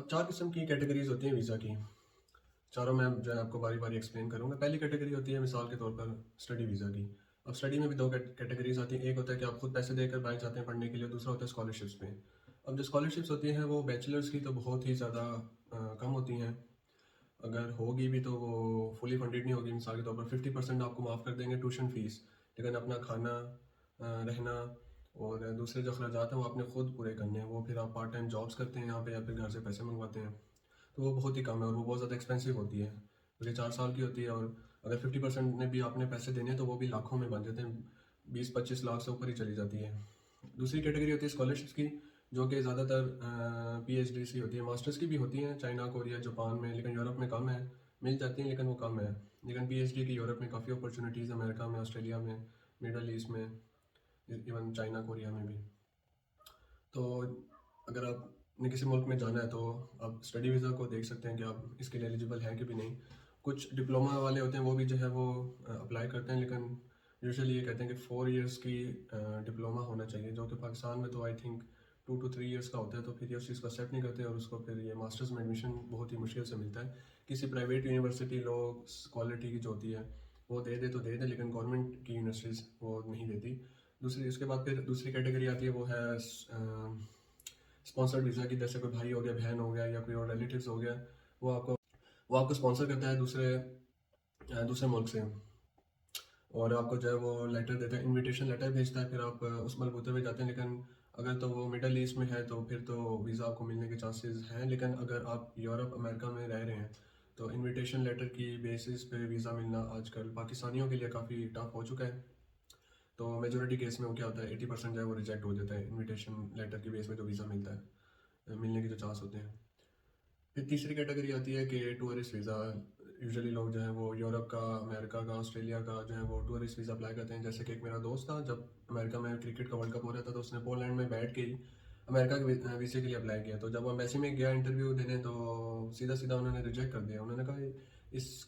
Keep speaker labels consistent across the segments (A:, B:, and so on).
A: अब 4 किस्म की कैटेगरीज़ होती हैं वीज़ा की। चारों मैं जो है आपको बारी-बारी एक्सप्लेन करूँगा। पहली कैटेगरी होती है मिसाल के तौर पर स्टडी वीज़ा की। अब स्टडी में भी 2 कैटेगरीज़ आती हैं। एक होता है कि आप खुद पैसे देकर बाहर जाते हैं पढ़ने के लिए, दूसरा होता है स्कॉलरशिप्स में। अब जो स्कॉलरशिप्स होती हैं वो बैचलर्स की तो बहुत ही ज़्यादा कम होती हैं। अगर होगी भी तो वो फुली फंडेड नहीं होगी। मिसाल के तौर पर 50% आपको माफ़ कर देंगे ट्यूशन फ़ीस, लेकिन अपना खाना, रहना और दूसरे जो अखराजात हैं वो आपने खुद पूरे करने हैं। वो फिर आप पार्ट टाइम जॉब्स करते हैं यहाँ पे या फिर घर से पैसे मंगवाते हैं। तो वो बहुत ही कम है और वो बहुत ज़्यादा एक्सपेंसिव होती है, क्योंकि 4 साल की होती है। और अगर 50% में भी आपने पैसे देने हैं तो वो भी लाखों में बन जाते हैं, 20-25 लाख से ऊपर ही चली जाती है। दूसरी कैटेगरी होती है स्कॉलरशिप्स की, जो कि ज़्यादातर पीएचडी की होती है, मास्टर्स की भी होती हैं चाइना, कोरिया, जापान में, लेकिन यूरोप में कम है। मिल जाती हैं लेकिन वो कम है। लेकिन पीएचडी की यूरोप में काफ़ी अपॉर्चुनिटीज़, अमेरिका में, ऑस्ट्रेलिया में, मिडल ईस्ट में, इवन चाइना, कोरिया में भी। तो अगर आपने किसी मुल्क में जाना है तो आप स्टडी वीज़ा को देख सकते हैं कि आप इसके लिए एलिजिबल हैं कि भी नहीं। कुछ डिप्लोमा वाले होते हैं वो भी जो है वो अप्लाई करते हैं, लेकिन यूजुअली ये कहते हैं कि 4 इयर्स की डिप्लोमा होना चाहिए, जो कि पाकिस्तान में तो आई थिंक 2 to 3 इयर्स का होता है। तो फिर ये उस चीज़ को एक्सेप्ट नहीं करते और उसको फिर ये मास्टर्स में एडमिशन बहुत ही मुश्किल से मिलता है। किसी प्राइवेट यूनिवर्सिटी लो क्वालिटी की जो होती है वो दे दे, लेकिन गवर्नमेंट की यूनिवर्सिटीज़ वो नहीं देती। दूसरी उसके बाद फिर दूसरी कैटेगरी आती है, वो है स्पॉन्सर्ड वीज़ा की। जैसे कोई भाई हो गया, बहन हो गया या कोई और रिलेटिव्स हो गया, वो आपको वो आपको स्पॉन्सर करता है दूसरे मुल्क से, और आपको जो है वो लेटर देता है, इनविटेशन लेटर भेजता है। फिर आप उस बलबूते पे जाते हैं। लेकिन अगर तो वो मिडल ईस्ट में है तो फिर तो वीज़ा आपको मिलने के चांसेस हैं, लेकिन अगर आप यूरोप अमेरिका में रह रहे हैं तो इनविटेशन लेटर की बेसिस पे वीज़ा मिलना आजकल पाकिस्तानियों के लिए काफ़ी टफ हो चुका है। तो मेजोरिटी केस में वो क्या होता है, 80% जो है वो रिजेक्ट हो जाता है इनविटेशन लेटर की बेस में जो वीज़ा मिलता है, मिलने के जो चांस होते हैं। फिर तीसरी कैटेगरी आती है कि टूरिस्ट वीज़ा। यूजुअली लोग जो है वो यूरोप का, अमेरिका का, ऑस्ट्रेलिया का जो है वो टूरिस्ट वीज़ा अप्लाई करते हैं। जैसे कि एक मेरा दोस्त था, जब अमेरिका में क्रिकेट का वर्ल्ड कप हो रहा था तो उसने पोलैंड में बैठ के ही अमेरिका के वीज़े के लिए अप्लाई किया। तो जब वो एम्बेसी में गया इंटरव्यू देने तो सीधा सीधा उन्होंने रिजेक्ट कर दिया। उन्होंने कहा इस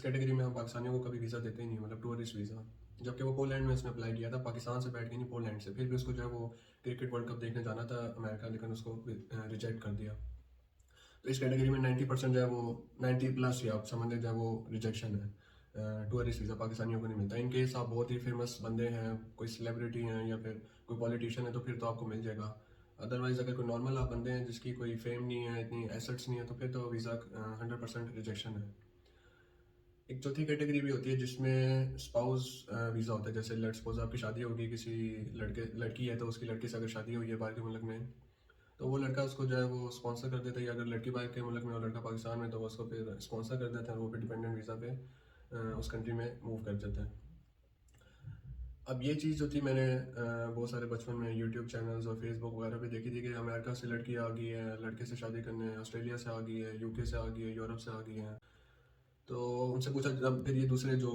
A: कैटेगरी में हम पाकिस्तानियों को कभी वीज़ा देते ही नहीं, मतलब टूरिस्ट वीज़ा। जबकि वो पोलैंड में उसने अप्लाई किया था, पाकिस्तान से बैठ के नहीं, पोलैंड से। फिर भी उसको जो है वो क्रिकेट वर्ल्ड कप देखने जाना था अमेरिका, लेकिन उसको रिजेक्ट कर दिया। तो इस कैटेगरी में 90% जो है वो 90+ या आप समझ लें जो है वो रिजेक्शन है। टूरिस्ट वीज़ा पाकिस्तानियों को नहीं मिलता। इन केस आप बहुत ही फेमस बंदे हैं, कोई सेलिब्रिटी हैं या फिर कोई पॉलिटिशियन है तो फिर तो आपको मिल जाएगा। अदरवाइज़ अगर कोई नॉर्मल आप बंदे हैं जिसकी कोई फेम नहीं है, इतनी एसेट्स नहीं है, तो फिर तो वीज़ा 100% रिजेक्शन है। एक चौथी कैटेगरी भी होती है जिसमें स्पाउस वीज़ा होता है। जैसे लेट्स सपोज आपकी शादी होगी, किसी लड़की है तो उसकी लड़के से अगर शादी हुई है बाहर के मुल्क में, तो वो लड़का उसको जो है वो स्पॉन्सर कर देता है। या अगर लड़की बाहर के मुल्क में और लड़का पाकिस्तान में, तो वो उसको फिर स्पॉन्सर कर देता है और वो फिर डिपेंडेंट वीज़ा पे उस कंट्री में मूव कर जाता है। अब ये चीज़ जो थी मैंने बहुत सारे बचपन में यूट्यूब चैनल्स और फेसबुक वगैरह पे देखी थी कि अमेरिका से लड़की आ गई है, लड़के से शादी करने, ऑस्ट्रेलिया से आ गई है, यूके से आ गई है, यूरोप से आ गई है। तो उनसे पूछा, जब फिर ये दूसरे जो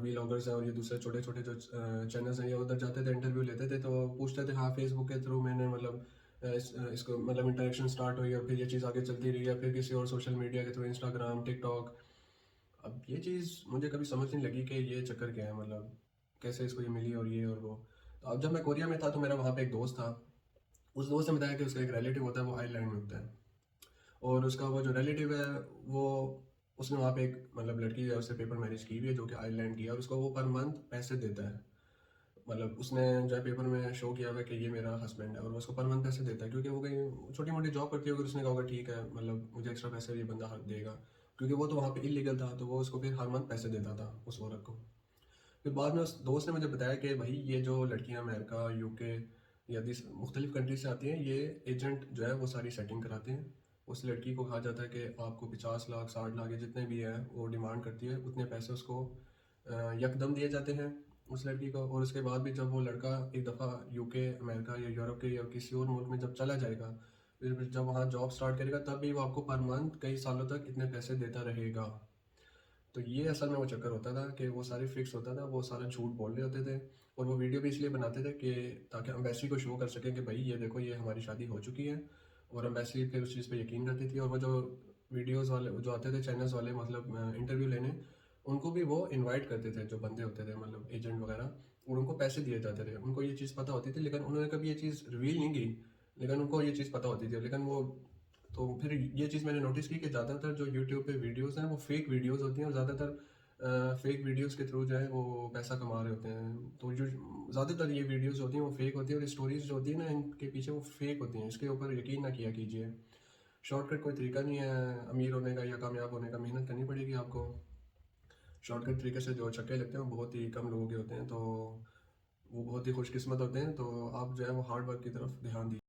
A: वीलॉगर्स हैं और ये दूसरे छोटे छोटे जो चैनल्स हैं, ये उधर जाते थे, इंटरव्यू लेते थे, तो पूछते थे हाँ फेसबुक के थ्रू मैंने मतलब इसको मतलब इंटरेक्शन स्टार्ट हुई और फिर ये चीज़ आगे चलती रही, या फिर किसी और सोशल मीडिया के थ्रू, इंस्टाग्राम, टिकटॉक। अब ये चीज़ मुझे कभी समझ नहीं लगी कि ये चक्कर क्या है, मतलब कैसे इसको ये मिली और ये और वो। तो अब जब मैं कोरिया में था तो मेरा वहाँ पे एक दोस्त था। उस दोस्त ने बताया कि उसका एक रिलेटिव होता है, वो आइलैंड में होता है, और उसका वो जो रिलेटिव है वो, उसने वहाँ पे एक मतलब लड़की है उससे पेपर मैरिज की हुई है जो कि आयरलैंड की है, और उसको वो पर मंथ पैसे देता है। मतलब उसने जो है पेपर में शो किया हुआ है कि ये मेरा हस्बैंड है, और वो उसको पर मंथ पैसे देता है, क्योंकि वो कहीं छोटी मोटी जॉब करती होगी। उसने कहा होगा ठीक है, मतलब मुझे एक्स्ट्रा पैसे ये बंदा हर देगा, क्योंकि वो तो वहाँ पे इलीगल था, तो वो उसको फिर हर मंथ पैसे देता था उस औरत को। फिर बाद में उस दोस्त ने मुझे बताया कि भाई ये जो लड़कियां अमेरिका, यूके या दिस मुख्तलिफ कंट्री से आती हैं, ये एजेंट जो है वो सारी सेटिंग कराते हैं। उस लड़की को कहा जाता है कि आपको 50 लाख, 60 लाख या जितने भी हैं वो डिमांड करती है, उतने पैसे उसको यकदम दिए जाते हैं उस लड़की को। और उसके बाद भी जब वो लड़का एक दफ़ा यूके, अमेरिका या यूरोप के या किसी और मुल्क में जब चला जाएगा, फिर जब वहाँ जॉब स्टार्ट करेगा, तब भी वो आपको पर मंथ कई सालों तक इतने पैसे देता रहेगा। तो ये असल में वो चक्कर होता था कि वो सारे फिक्स होता था, वो सारा झूठ बोल रहे होते थे। और वो वीडियो भी इसलिए बनाते थे कि ताकि एम्बेसी को शो कर सकें कि भाई ये देखो, ये हमारी शादी हो चुकी है। और एम्बेसी फिर उस चीज़ पे यकीन करती थी, और वो जो वीडियोस वाले जो आते थे चैनल्स वाले, मतलब इंटरव्यू लेने, उनको भी वो इनवाइट करते थे जो बंदे होते थे, मतलब एजेंट वगैरह, और उनको पैसे दिए जाते थे। उनको ये चीज़ पता होती थी, लेकिन उन्होंने कभी ये चीज़ रिवील नहीं की, लेकिन उनको ये चीज़ पता होती थी। लेकिन वो तो फिर ये चीज़ मैंने नोटिस की कि ज़्यादातर जो यूट्यूब पे वीडियोज़ हैं वो फेक वीडियोज़ होती हैं, और ज़्यादातर फेक वीडियोज़ के थ्रू जो है वो पैसा कमा रहे होते हैं। तो जो ज़्यादातर ये वीडियोज़ होती हैं वो फेक होती हैं, और स्टोरीज़ जो होती है ना इनके पीछे वो फेक होती हैं, इसके ऊपर यकीन ना किया कीजिए। शॉर्टकट कोई तरीका नहीं है अमीर होने का या कामयाब होने का, मेहनत करनी पड़ेगी आपको। शॉर्टकट तरीके से जो छक्के लगते हैं वो बहुत ही कम लोगों के होते हैं, तो वो बहुत ही खुशकिस्मत होते हैं। तो आप जो है वो हार्ड वर्क की तरफ ध्यान दीजिए।